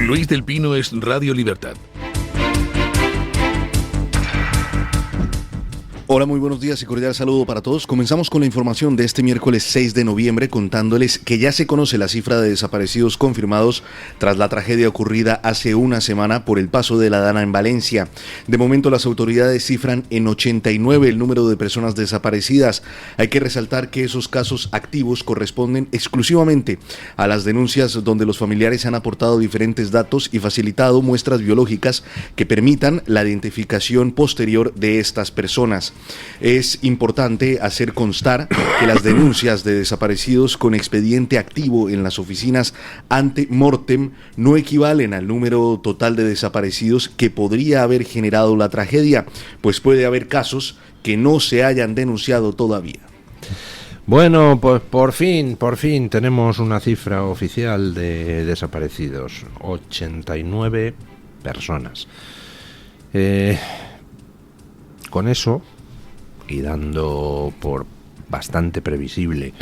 Luis del Pino es Radio Libertad. Hola, muy buenos días y cordial saludo para todos. Comenzamos con la información de este miércoles 6 de noviembre contándoles que ya se conoce la cifra de desaparecidos confirmados tras la tragedia ocurrida hace una semana por el paso de la Dana en Valencia. De momento las autoridades cifran en 89 el número de personas desaparecidas. Hay que resaltar que esos casos activos corresponden exclusivamente a las denuncias donde los familiares han aportado diferentes datos y facilitado muestras biológicas que permitan la identificación posterior de estas personas. Es importante hacer constar que las denuncias de desaparecidos con expediente activo en las oficinas ante mortem no equivalen al número total de desaparecidos que podría haber generado la tragedia, pues puede haber casos que no se hayan denunciado todavía. Bueno, pues por fin tenemos una cifra oficial de desaparecidos, 89 personas. Con eso, y dando por bastante previsible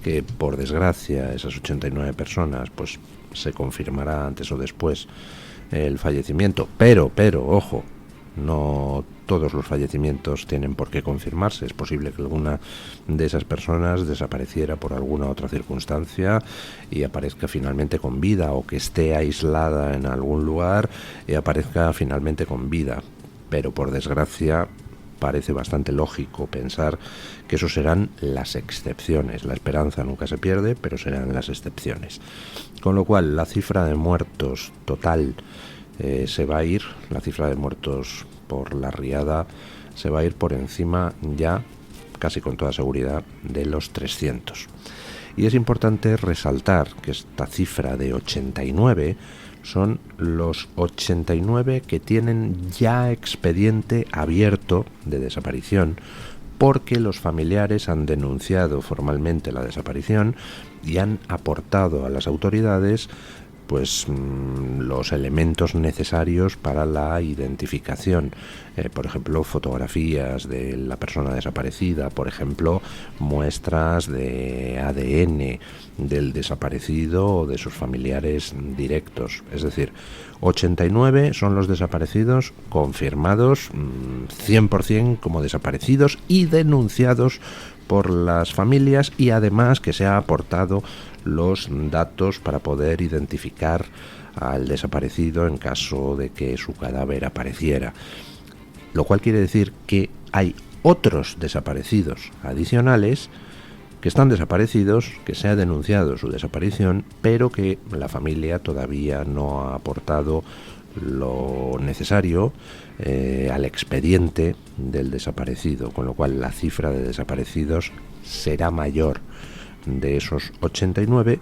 que por desgracia esas 89 personas pues se confirmará antes o después el fallecimiento, pero ojo, no todos los fallecimientos tienen por qué confirmarse. Es posible que alguna de esas personas desapareciera por alguna otra circunstancia y aparezca finalmente con vida, o que esté aislada en algún lugar y aparezca finalmente con vida, pero por desgracia parece bastante lógico pensar que eso serán las excepciones. La esperanza nunca se pierde, pero serán las excepciones. Con lo cual, la cifra de muertos total se va a ir, la cifra de muertos por la riada se va a ir por encima ya, casi con toda seguridad, de los 300. Y es importante resaltar que esta cifra de 89 son los 89 que tienen ya expediente abierto de desaparición, porque los familiares han denunciado formalmente la desaparición y han aportado a las autoridades pues los elementos necesarios para la identificación, por ejemplo, fotografías de la persona desaparecida, por ejemplo, muestras de ADN del desaparecido o de sus familiares directos. Es decir, 89 son los desaparecidos confirmados 100% como desaparecidos y denunciados por las familias, y además que se ha aportado los datos para poder identificar al desaparecido en caso de que su cadáver apareciera. Lo cual quiere decir que hay otros desaparecidos adicionales que están desaparecidos, que se ha denunciado su desaparición, pero que la familia todavía no ha aportado lo necesario al expediente del desaparecido, con lo cual la cifra de desaparecidos será mayor de esos 89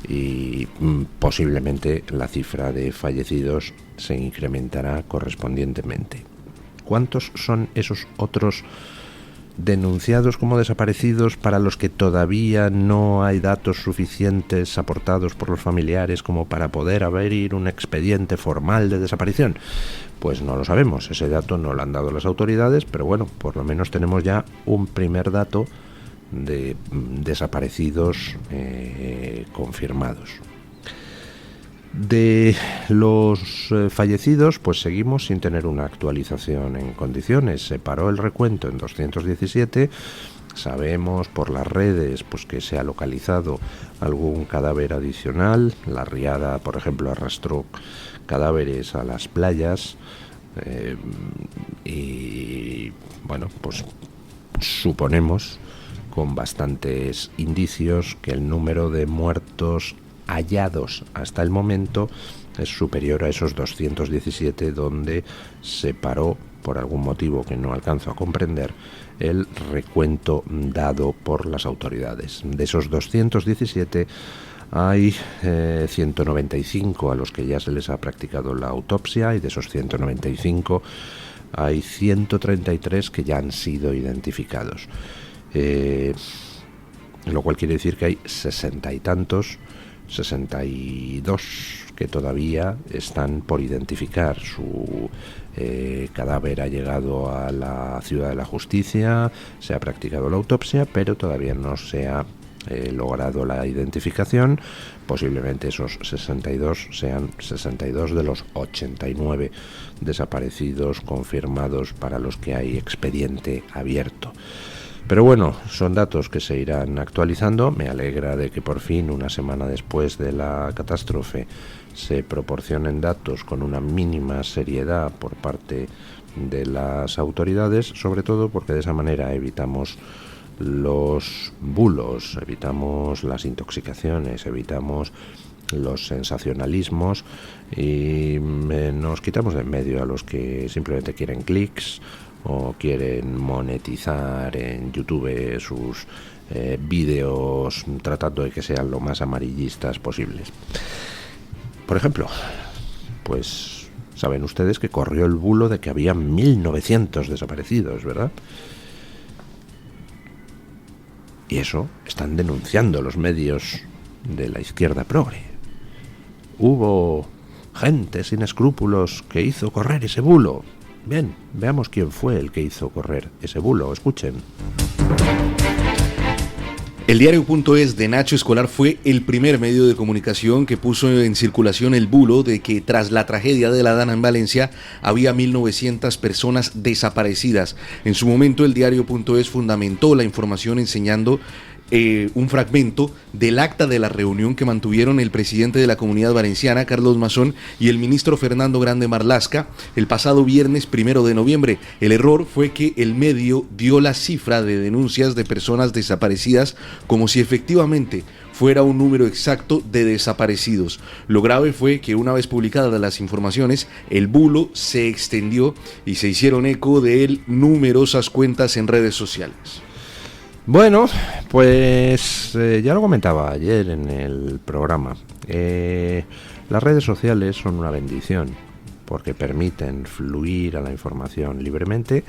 y posiblemente la cifra de fallecidos se incrementará correspondientemente. ¿Cuántos son esos otros denunciados como desaparecidos para los que todavía no hay datos suficientes aportados por los familiares como para poder abrir un expediente formal de desaparición? Pues no lo sabemos, ese dato no lo han dado las autoridades, pero bueno, por lo menos tenemos ya un primer dato de desaparecidos confirmados. De los fallecidos, pues seguimos sin tener una actualización en condiciones. Se paró el recuento en 217. Sabemos por las redes pues que se ha localizado algún cadáver adicional. La riada, por ejemplo, arrastró cadáveres a las playas y bueno, pues suponemos con bastantes indicios que el número de muertos hallados hasta el momento es superior a esos 217, donde se paró, por algún motivo que no alcanzo a comprender, el recuento dado por las autoridades. De esos 217 hay 195 a los que ya se les ha practicado la autopsia, y de esos 195 hay 133 que ya han sido identificados. Lo cual quiere decir que hay 60 y tantos, 62 que todavía están por identificar. Su cadáver ha llegado a la Ciudad de la Justicia, se ha practicado la autopsia, pero todavía no se ha logrado la identificación. Posiblemente esos 62 sean 62 de los 89 desaparecidos confirmados para los que hay expediente abierto. Pero bueno, son datos que se irán actualizando. Me alegra de que por fin, una semana después de la catástrofe, se proporcionen datos con una mínima seriedad por parte de las autoridades, sobre todo porque de esa manera evitamos los bulos, evitamos las intoxicaciones, evitamos los sensacionalismos y nos quitamos de en medio a los que simplemente quieren clics o quieren monetizar en YouTube sus vídeos tratando de que sean lo más amarillistas posibles. Por ejemplo, pues saben ustedes que corrió el bulo de que había 1900 desaparecidos, ¿verdad? Y eso están denunciando los medios de la izquierda progre. Hubo gente sin escrúpulos que hizo correr ese bulo. Bien, veamos quién fue el que hizo correr ese bulo. Escuchen. El diario.es de Nacho Escolar fue el primer medio de comunicación que puso en circulación el bulo de que tras la tragedia de la Dana en Valencia había 1900 personas desaparecidas. En su momento el diario.es fundamentó la información enseñando un fragmento del acta de la reunión que mantuvieron el presidente de la Comunidad Valenciana, Carlos Mazón, y el ministro Fernando Grande Marlaska el pasado viernes 1 de noviembre. El error fue que el medio dio la cifra de denuncias de personas desaparecidas como si efectivamente fuera un número exacto de desaparecidos. Lo grave fue que una vez publicadas las informaciones, el bulo se extendió y se hicieron eco de él numerosas cuentas en redes sociales. Bueno, pues ya lo comentaba ayer en el programa. Las redes sociales son una bendición porque permiten fluir a la información libremente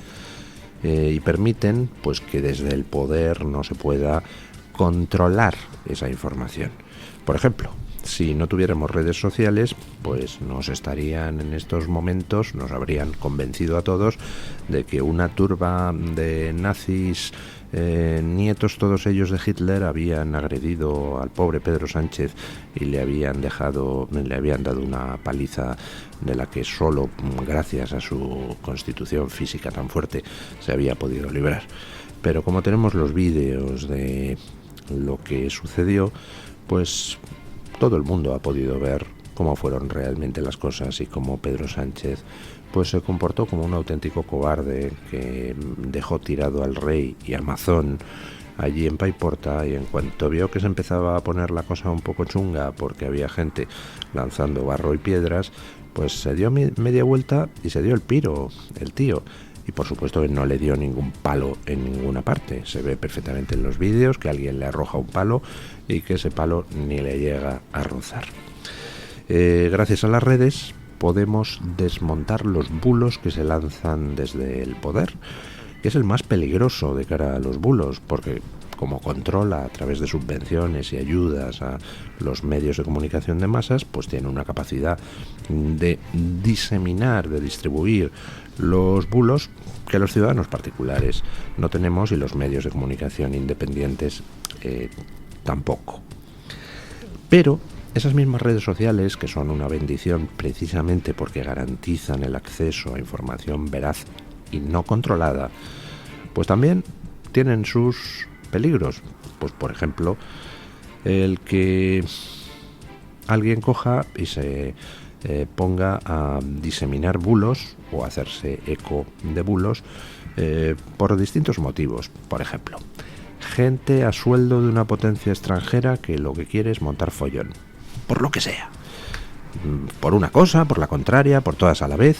y permiten pues que desde el poder no se pueda controlar esa información. Por ejemplo, si no tuviéramos redes sociales, pues nos estarían en estos momentos, nos habrían convencido a todos de que una turba de nazis, nietos todos ellos de Hitler, habían agredido al pobre Pedro Sánchez y le habían dado una paliza de la que solo gracias a su constitución física tan fuerte se había podido librar. Pero como tenemos los vídeos de lo que sucedió, pues todo el mundo ha podido ver cómo fueron realmente las cosas y cómo Pedro Sánchez pues se comportó como un auténtico cobarde que dejó tirado al rey y a Mazón allí en Paiporta, y en cuanto vio que se empezaba a poner la cosa un poco chunga porque había gente lanzando barro y piedras, pues se dio media vuelta y se dio el piro, el tío. Y por supuesto que no le dio ningún palo en ninguna parte. Se ve perfectamente en los vídeos que alguien le arroja un palo y que ese palo ni le llega a rozar. Gracias a las redes podemos desmontar los bulos que se lanzan desde el poder, que es el más peligroso de cara a los bulos, porque como controla a través de subvenciones y ayudas a los medios de comunicación de masas, pues tiene una capacidad de diseminar, de distribuir los bulos que los ciudadanos particulares no tenemos y los medios de comunicación independientes tampoco. Pero esas mismas redes sociales, que son una bendición precisamente porque garantizan el acceso a información veraz y no controlada, pues también tienen sus peligros. Pues por ejemplo, el que alguien coja y se ponga a diseminar bulos o hacerse eco de bulos por distintos motivos. Por ejemplo, gente a sueldo de una potencia extranjera que lo que quiere es montar follón, por lo que sea, por una cosa, por la contraria, por todas a la vez.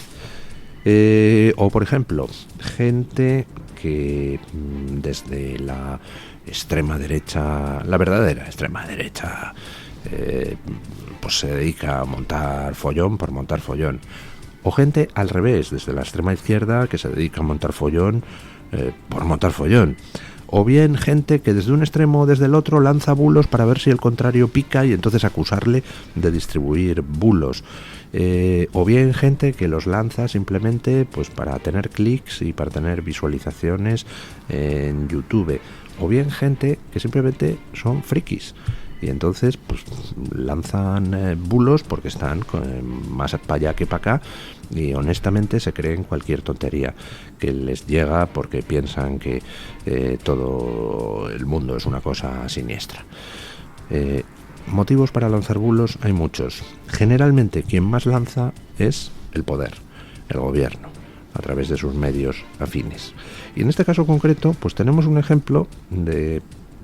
O por ejemplo, gente que desde la extrema derecha, la verdadera extrema derecha, pues se dedica a montar follón por montar follón. O gente al revés, desde la extrema izquierda, que se dedica a montar follón por montar follón. O bien gente que desde un extremo o desde el otro lanza bulos para ver si el contrario pica y entonces acusarle de distribuir bulos. O bien gente que los lanza simplemente pues para tener clics y para tener visualizaciones en YouTube. o bien gente que simplemente son frikis. Y entonces pues lanzan bulos porque están más para allá que para acá, y honestamente se creen cualquier tontería que les llega porque piensan que todo el mundo es una cosa siniestra. Motivos para lanzar bulos hay muchos. Generalmente quien más lanza es el poder, el gobierno, a través de sus medios afines. Y en este caso concreto pues tenemos un ejemplo de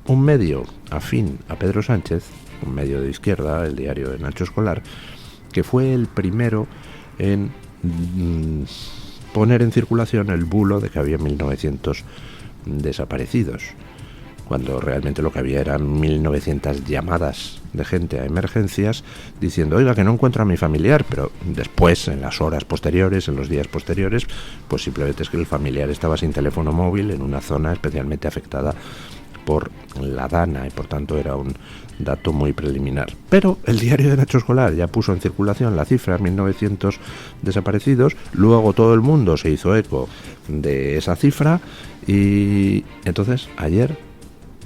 un medio afín a Pedro Sánchez, un medio de izquierda, el diario de Nacho Escolar, que fue el primero en poner en circulación el bulo de que había 1.900 desaparecidos, cuando realmente lo que había eran 1.900 llamadas de gente a emergencias diciendo, oiga, que no encuentro a mi familiar, pero después, en las horas posteriores, en los días posteriores, pues simplemente es que el familiar estaba sin teléfono móvil en una zona especialmente afectada por la Dana, y por tanto era un dato muy preliminar. Pero el diario de Nacho Escolar ya puso en circulación la cifra, 1.900 desaparecidos, luego todo el mundo se hizo eco de esa cifra, y entonces ayer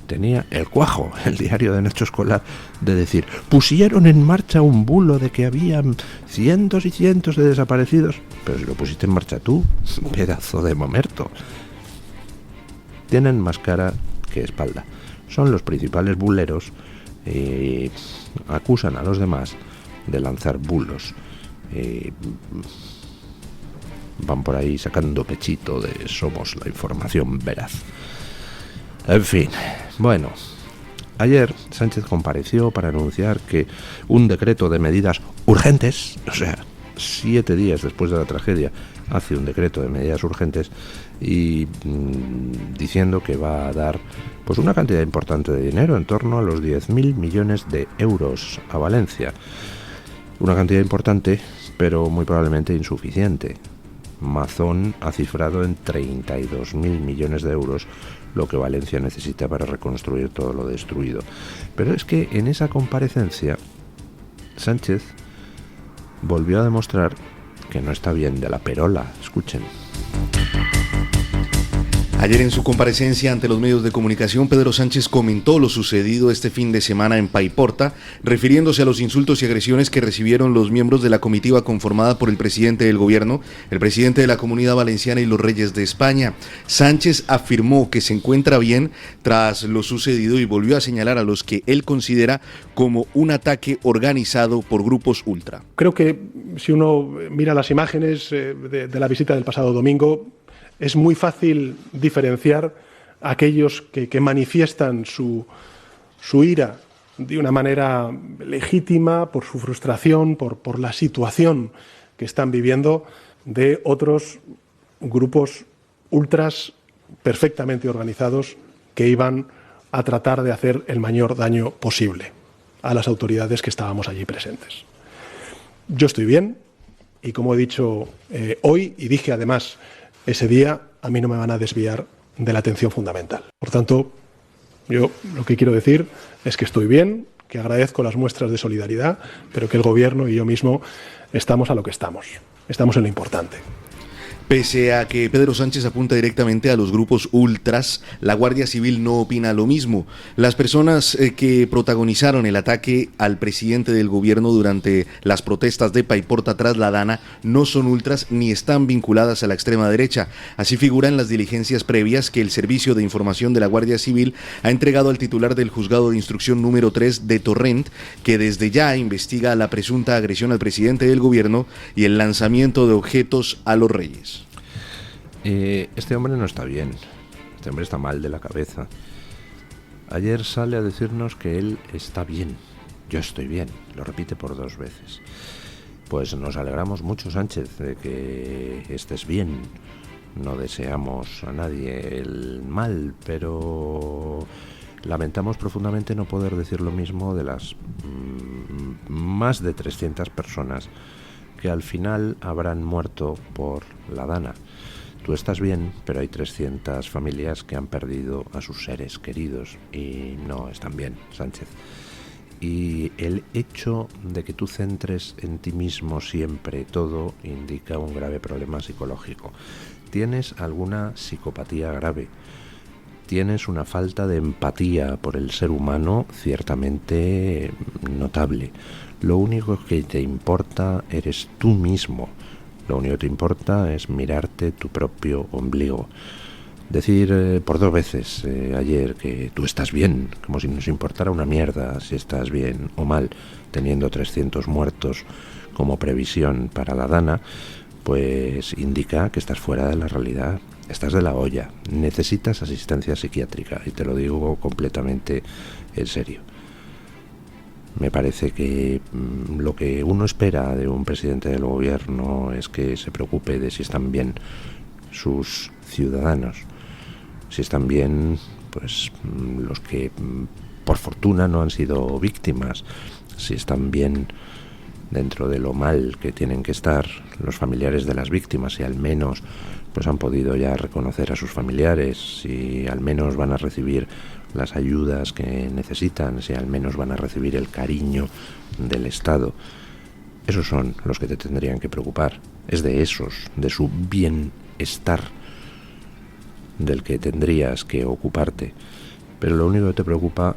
tenía el cuajo el diario de Nacho Escolar de decir, pusieron en marcha un bulo de que habían cientos y cientos de desaparecidos. Pero si lo pusiste en marcha tú, pedazo de mamerto. Tienen más cara que espalda. Son los principales buleros y acusan a los demás de lanzar bulos. Van por ahí sacando pechito de somos la información veraz. En fin, bueno, ayer Sánchez compareció para anunciar que un decreto de medidas urgentes, o sea, 7 días después de la tragedia, hace un decreto de medidas urgentes y diciendo que va a dar pues una cantidad importante de dinero, en torno a los 10.000 millones de euros a Valencia. Una cantidad importante, pero muy probablemente insuficiente. Mazón ha cifrado en 32.000 millones de euros lo que Valencia necesita para reconstruir todo lo destruido. Pero es que en esa comparecencia Sánchez volvió a demostrar que no está bien de la perola. Escuchen. Ayer en su comparecencia ante los medios de comunicación, Pedro Sánchez comentó lo sucedido este fin de semana en Paiporta, refiriéndose a los insultos y agresiones que recibieron los miembros de la comitiva conformada por el presidente del gobierno, el presidente de la Comunidad Valenciana y los reyes de España. Sánchez afirmó que se encuentra bien tras lo sucedido y volvió a señalar a los que él considera como un ataque organizado por grupos ultra. Creo que si uno mira las imágenes de la visita del pasado domingo, es muy fácil diferenciar a aquellos que manifiestan su ira de una manera legítima por su frustración, por la situación que están viviendo, de otros grupos ultras perfectamente organizados que iban a tratar de hacer el mayor daño posible a las autoridades que estábamos allí presentes. Yo estoy bien y, como he dicho hoy, y dije además ese día, a mí no me van a desviar de la atención fundamental. Por tanto, yo lo que quiero decir es que estoy bien, que agradezco las muestras de solidaridad, pero que el Gobierno y yo mismo estamos a lo que estamos. Estamos en lo importante. Pese a que Pedro Sánchez apunta directamente a los grupos ultras, la Guardia Civil no opina lo mismo. Las personas que protagonizaron el ataque al presidente del gobierno durante las protestas de Paiporta tras la Dana no son ultras ni están vinculadas a la extrema derecha. Así figuran las diligencias previas que el Servicio de Información de la Guardia Civil ha entregado al titular del Juzgado de Instrucción número 3 de Torrent, que desde ya investiga la presunta agresión al presidente del gobierno y el lanzamiento de objetos a los reyes. Este hombre no está bien, este hombre está mal de la cabeza. Ayer sale a decirnos que él está bien, yo estoy bien, lo repite por 2 veces. Pues nos alegramos mucho, Sánchez, de que estés bien. No deseamos a nadie el mal, pero lamentamos profundamente no poder decir lo mismo de las más de 300 personas que al final habrán muerto por la Dana. Tú estás bien, pero hay 300 familias que han perdido a sus seres queridos y no están bien, Sánchez. Y el hecho de que tú centres en ti mismo siempre todo indica un grave problema psicológico. Tienes alguna psicopatía grave. tienes una falta de empatía por el ser humano ciertamente notable. Lo único que te importa eres tú mismo. Lo único que te importa es mirarte tu propio ombligo. Decir por 2 veces ayer que tú estás bien, como si nos importara una mierda si estás bien o mal, teniendo 300 muertos como previsión para la Dana, pues indica que estás fuera de la realidad, estás de la olla, necesitas asistencia psiquiátrica, y te lo digo completamente en serio. Me parece que lo que uno espera de un presidente del gobierno es que se preocupe de si están bien sus ciudadanos, si están bien pues los que por fortuna no han sido víctimas, si están bien dentro de lo mal que tienen que estar los familiares de las víctimas, si al menos pues han podido ya reconocer a sus familiares, si al menos van a recibir las ayudas que necesitan, si al menos van a recibir el cariño del Estado. Esos son los que te tendrían que preocupar. Es de esos, de su bienestar, del que tendrías que ocuparte. Pero lo único que te preocupa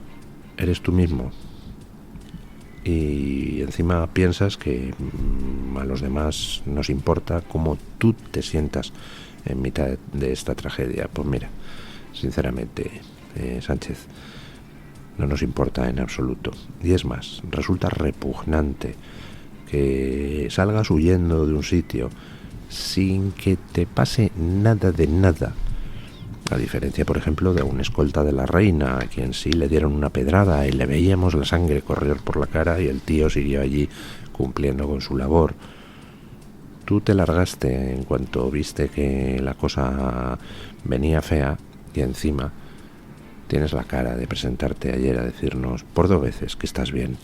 eres tú mismo. Y encima piensas que a los demás nos importa cómo tú te sientas en mitad de esta tragedia. Pues mira, sinceramente, Sánchez, no nos importa en absoluto. Y es más, resulta repugnante que salgas huyendo de un sitio sin que te pase nada de nada. A diferencia, por ejemplo, de un escolta de la reina, a quien sí le dieron una pedrada y le veíamos la sangre correr por la cara y el tío siguió allí cumpliendo con su labor. Tú te largaste en cuanto viste que la cosa venía fea y encima tienes la cara de presentarte ayer a decirnos por 2 veces que estás bien.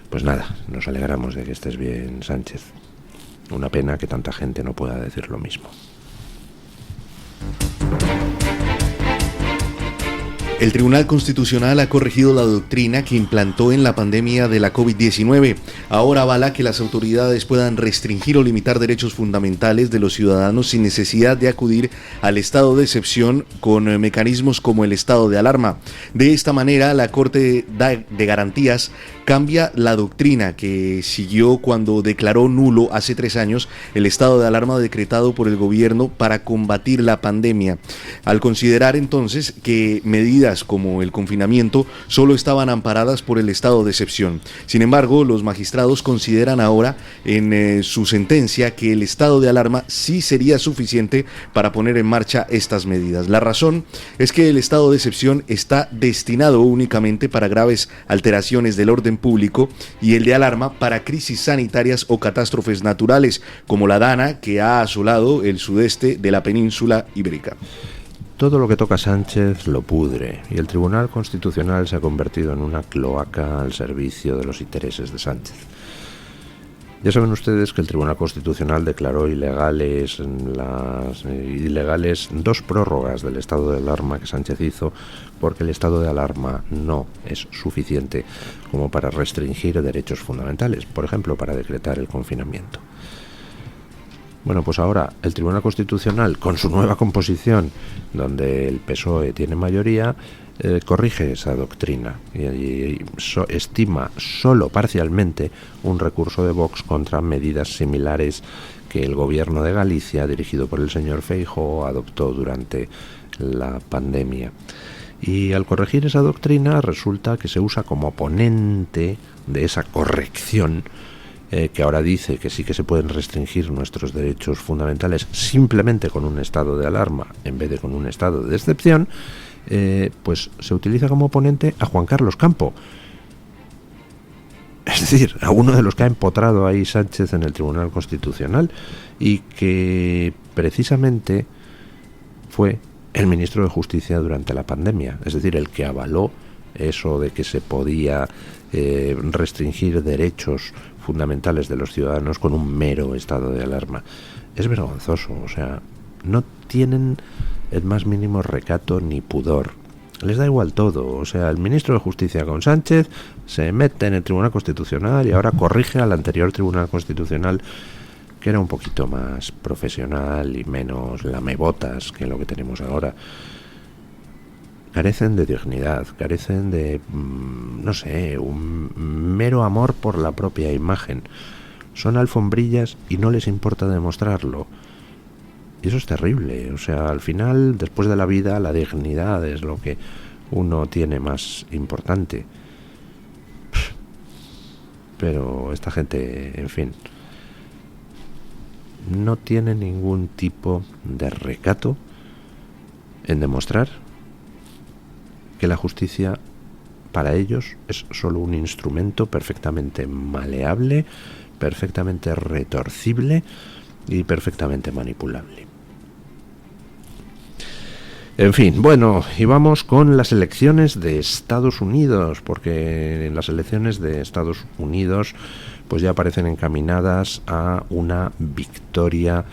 Pues nada, nos alegramos de que estés bien, Sánchez. Una pena que tanta gente no pueda decir lo mismo. El Tribunal Constitucional ha corregido la doctrina que implantó en la pandemia de la COVID-19. Ahora avala que las autoridades puedan restringir o limitar derechos fundamentales de los ciudadanos sin necesidad de acudir al estado de excepción con mecanismos como el estado de alarma. De esta manera, la Corte de Garantías cambia la doctrina que siguió cuando declaró nulo hace 3 años el estado de alarma decretado por el gobierno para combatir la pandemia, al considerar entonces que medidas como el confinamiento solo estaban amparadas por el estado de excepción. Sin embargo, los magistrados consideran ahora en su sentencia que el estado de alarma sí sería suficiente para poner en marcha estas medidas. La razón es que el estado de excepción está destinado únicamente para graves alteraciones del orden público y el de alarma para crisis sanitarias o catástrofes naturales como la Dana, que ha asolado el sudeste de la península ibérica. Todo lo que toca Sánchez lo pudre, y el Tribunal Constitucional se ha convertido en una cloaca al servicio de los intereses de Sánchez. Ya saben ustedes que el Tribunal Constitucional declaró ilegales 2 prórrogas del estado de alarma que Sánchez hizo, porque el estado de alarma no es suficiente como para restringir derechos fundamentales, por ejemplo, para decretar el confinamiento. Bueno, pues ahora el Tribunal Constitucional, con su nueva composición, donde el PSOE tiene mayoría, corrige esa doctrina y estima solo parcialmente un recurso de Vox contra medidas similares que el gobierno de Galicia, dirigido por el señor Feijóo, adoptó durante la pandemia. Y al corregir esa doctrina resulta que se usa como ponente de esa corrección, que ahora dice que sí que se pueden restringir nuestros derechos fundamentales simplemente con un estado de alarma en vez de con un estado de excepción, pues se utiliza como oponente a Juan Carlos Campo. Es decir, a uno de los que ha empotrado ahí Sánchez en el Tribunal Constitucional y que precisamente fue el ministro de Justicia durante la pandemia, es decir, el que avaló eso de que se podía restringir derechos fundamentales de los ciudadanos con un mero estado de alarma. Es vergonzoso, o sea, no tienen el más mínimo recato ni pudor. Les da igual todo, o sea, el ministro de Justicia con Sánchez se mete en el Tribunal Constitucional y ahora corrige al anterior Tribunal Constitucional, que era un poquito más profesional y menos lamebotas que lo que tenemos ahora. carecen de dignidad, carecen de, no sé, un mero amor por la propia imagen. Son alfombrillas y no les importa demostrarlo. Y eso es terrible. O sea, al final, después de la vida, la dignidad es lo que uno tiene más importante. Pero esta gente, en fin, no tiene ningún tipo de recato en demostrar que la justicia para ellos es solo un instrumento perfectamente maleable, perfectamente retorcible y perfectamente manipulable. En fin, bueno, y vamos con las elecciones de Estados Unidos, porque en las elecciones de Estados Unidos pues ya parecen encaminadas a una victoria,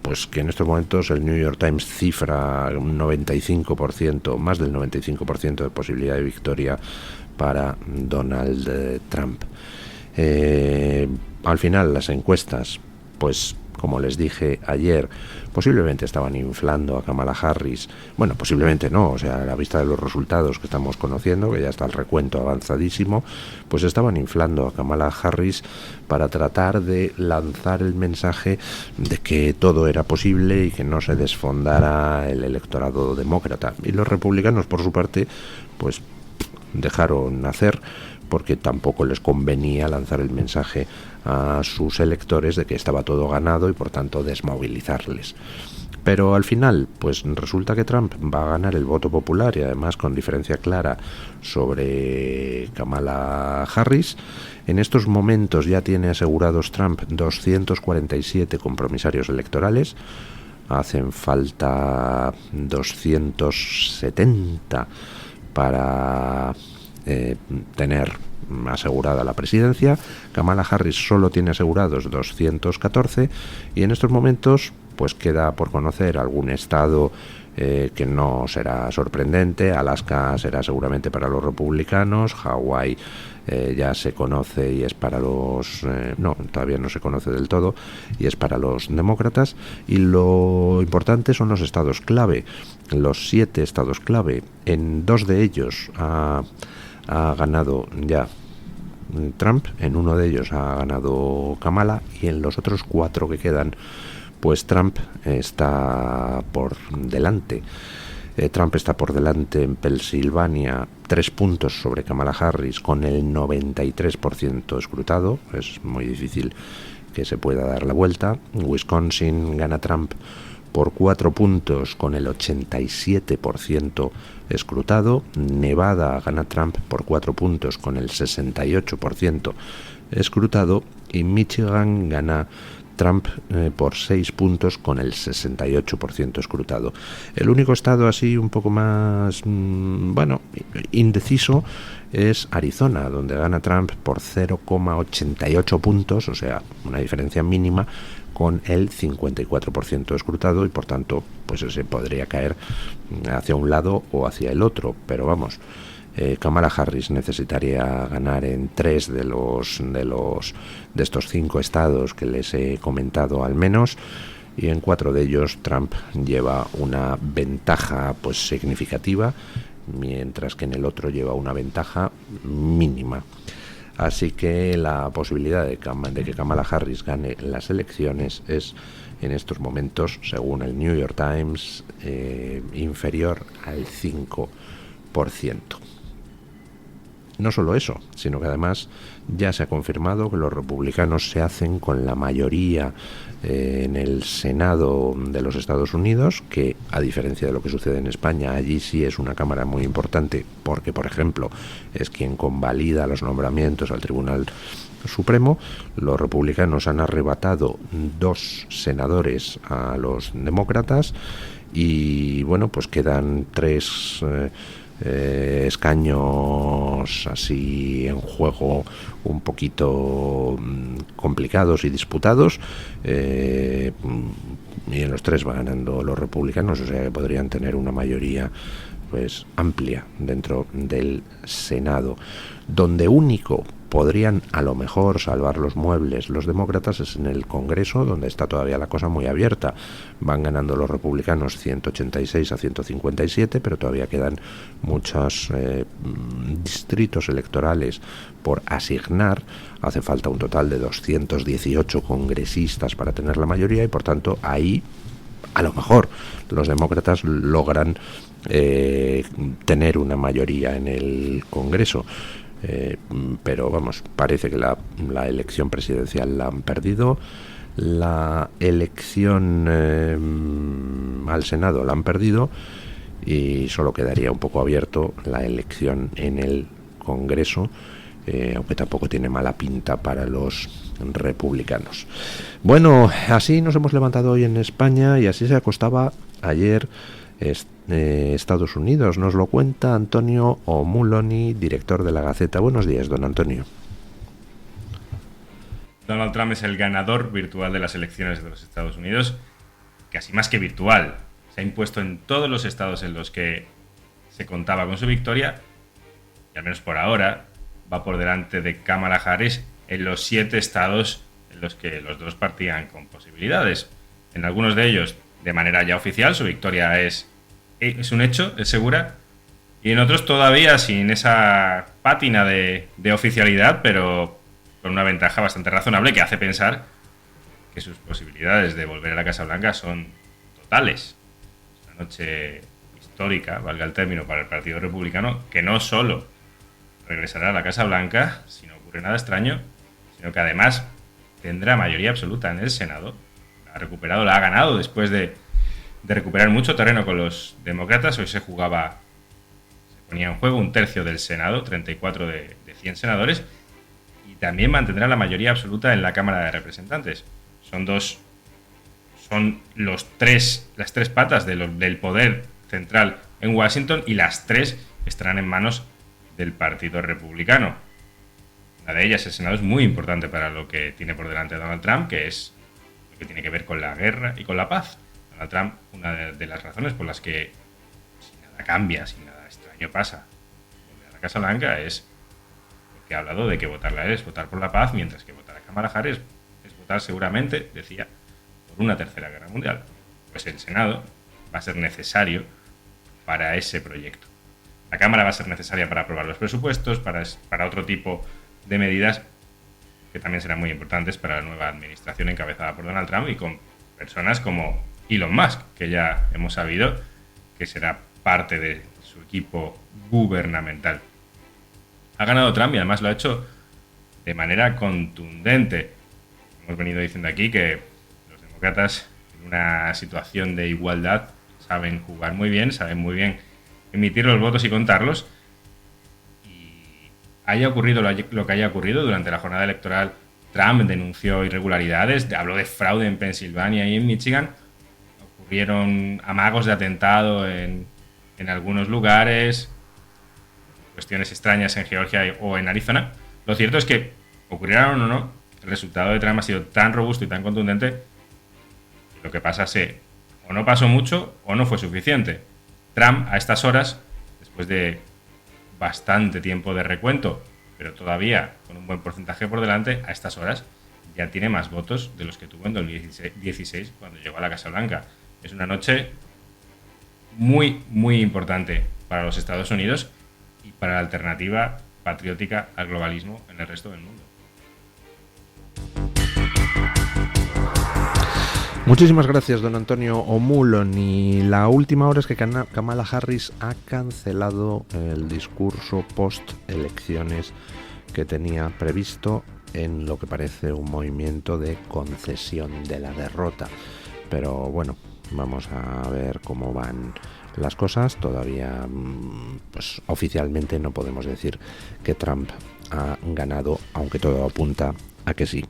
pues que en estos momentos el New York Times cifra un 95%, más del 95% de posibilidad de victoria para Donald Trump. Al final las encuestas, pues como les dije ayer, posiblemente estaban inflando a Kamala Harris. Bueno, posiblemente no, o sea, a la vista de los resultados que estamos conociendo, que ya está el recuento avanzadísimo, pues estaban inflando a Kamala Harris para tratar de lanzar el mensaje de que todo era posible y que no se desfondara el electorado demócrata. Y los republicanos, por su parte, pues dejaron hacer, porque tampoco les convenía lanzar el mensaje a sus electores de que estaba todo ganado y por tanto desmovilizarles. Pero al final, pues resulta que Trump va a ganar el voto popular y además con diferencia clara sobre Kamala Harris. En estos momentos ya tiene asegurados Trump 247 compromisarios electorales. Hacen falta 270 para tener asegurada la presidencia. Kamala Harris solo tiene asegurados 214 y en estos momentos pues queda por conocer algún estado que no será sorprendente. Alaska será seguramente para los republicanos, Hawái ya se conoce y es para los... no, todavía no se conoce del todo y es para los demócratas. Y lo importante son los estados clave, los 7 estados clave. En 2 de ellos ha ganado ya Trump, en uno de ellos ha ganado Kamala y en los otros 4 que quedan pues Trump está por delante. Trump está por delante en Pensilvania 3 puntos sobre Kamala Harris con el 93% escrutado. Es muy difícil que se pueda dar la vuelta. Wisconsin gana Trump por 4 puntos con el 87% escrutado. Nevada gana Trump por 4 puntos con el 68% escrutado. Y Michigan gana Trump por 6 puntos con el 68% escrutado. El único estado así un poco más, bueno, indeciso es Arizona, donde gana Trump por 0,88 puntos, o sea, una diferencia mínima, con el 54% escrutado y por tanto pues ese podría caer hacia un lado o hacia el otro, pero vamos, Kamala Harris necesitaría ganar en 3 de estos 5 estados que les he comentado al menos, y en 4 de ellos Trump lleva una ventaja pues significativa, mientras que en el otro lleva una ventaja mínima. Así que la posibilidad de que Kamala Harris gane las elecciones es en estos momentos, según el New York Times, inferior al 5%. No solo eso, sino que además ya se ha confirmado que los republicanos se hacen con la mayoría en el Senado de los Estados Unidos, que a diferencia de lo que sucede en España, allí sí es una cámara muy importante porque, por ejemplo, es quien convalida los nombramientos al Tribunal Supremo. Los republicanos han arrebatado 2 senadores a los demócratas y bueno, pues quedan 3 escaños así en juego un poquito complicados y disputados, y en los 3 va ganando los republicanos, o sea que podrían tener una mayoría pues amplia dentro del Senado. Donde único podrían a lo mejor salvar los muebles los demócratas es en el Congreso, donde está todavía la cosa muy abierta. Van ganando los republicanos 186 a 157, pero todavía quedan muchos distritos electorales por asignar. Hace falta un total de 218 congresistas para tener la mayoría y por tanto ahí a lo mejor los demócratas logran tener una mayoría en el Congreso. Pero vamos, parece que la elección presidencial la han perdido, la elección al Senado la han perdido y solo quedaría un poco abierto la elección en el Congreso, aunque tampoco tiene mala pinta para los republicanos. Bueno, así nos hemos levantado hoy en España y así se acostaba ayer Estados Unidos. Nos lo cuenta Antonio O'Muloney, director de La Gaceta. Buenos días, don Antonio. Donald Trump es el ganador virtual de las elecciones de los Estados Unidos, casi más que virtual. Se ha impuesto en todos los estados en los que se contaba con su victoria y al menos por ahora va por delante de Kamala Harris en los 7 estados en los que los dos partían con posibilidades. En algunos de ellos, de manera ya oficial, su victoria es un hecho, es segura, y en otros todavía sin esa pátina de oficialidad, pero con una ventaja bastante razonable que hace pensar que sus posibilidades de volver a la Casa Blanca son totales. Es una noche histórica, valga el término, para el Partido Republicano, que no solo regresará a la Casa Blanca, si no ocurre nada extraño, sino que además tendrá mayoría absoluta en el Senado. La ha recuperado, la ha ganado después de recuperar mucho terreno con los demócratas. Hoy se ponía en juego un tercio del Senado, 34 de 100 senadores, y también mantendrá la mayoría absoluta en la Cámara de Representantes. Son las tres patas del poder central en Washington y las tres estarán en manos del Partido Republicano. Una de ellas, el Senado, es muy importante para lo que tiene por delante Donald Trump, que es lo que tiene que ver con la guerra y con la paz. Donald Trump, una de las razones por las que, si nada cambia, si nada extraño pasa, volver a la Casa Blanca, es porque ha hablado de que votarla a él es votar por la paz, mientras que votar a Kamala Harris es votar seguramente, decía, por una tercera guerra mundial. Pues el Senado va a ser necesario para ese proyecto. La Cámara va a ser necesaria para aprobar los presupuestos, para otro tipo de medidas que también serán muy importantes para la nueva administración encabezada por Donald Trump y con personas como Elon Musk, que ya hemos sabido que será parte de su equipo gubernamental. Ha ganado Trump y además lo ha hecho de manera contundente. Hemos venido diciendo aquí que los demócratas, en una situación de igualdad, saben jugar muy bien, saben muy bien emitir los votos y contarlos. Y haya ocurrido lo que haya ocurrido durante la jornada electoral, Trump denunció irregularidades, habló de fraude en Pensilvania y en Michigan. Ocurrieron amagos de atentado en algunos lugares, cuestiones extrañas en Georgia o en Arizona. Lo cierto es que, ocurrieran o no, el resultado de Trump ha sido tan robusto y tan contundente que lo que pasase o no pasó mucho o no fue suficiente. Trump, a estas horas, después de bastante tiempo de recuento, pero todavía con un buen porcentaje por delante, a estas horas ya tiene más votos de los que tuvo en 2016 cuando llegó a la Casa Blanca. Es una noche muy, muy importante para los Estados Unidos y para la alternativa patriótica al globalismo en el resto del mundo. Muchísimas gracias, don Antonio O'Muloney. La última hora es que Kamala Harris ha cancelado el discurso post-elecciones que tenía previsto en lo que parece un movimiento de concesión de la derrota. Pero bueno, vamos a ver cómo van las cosas. Todavía, pues oficialmente no podemos decir que Trump ha ganado, aunque todo apunta a que sí.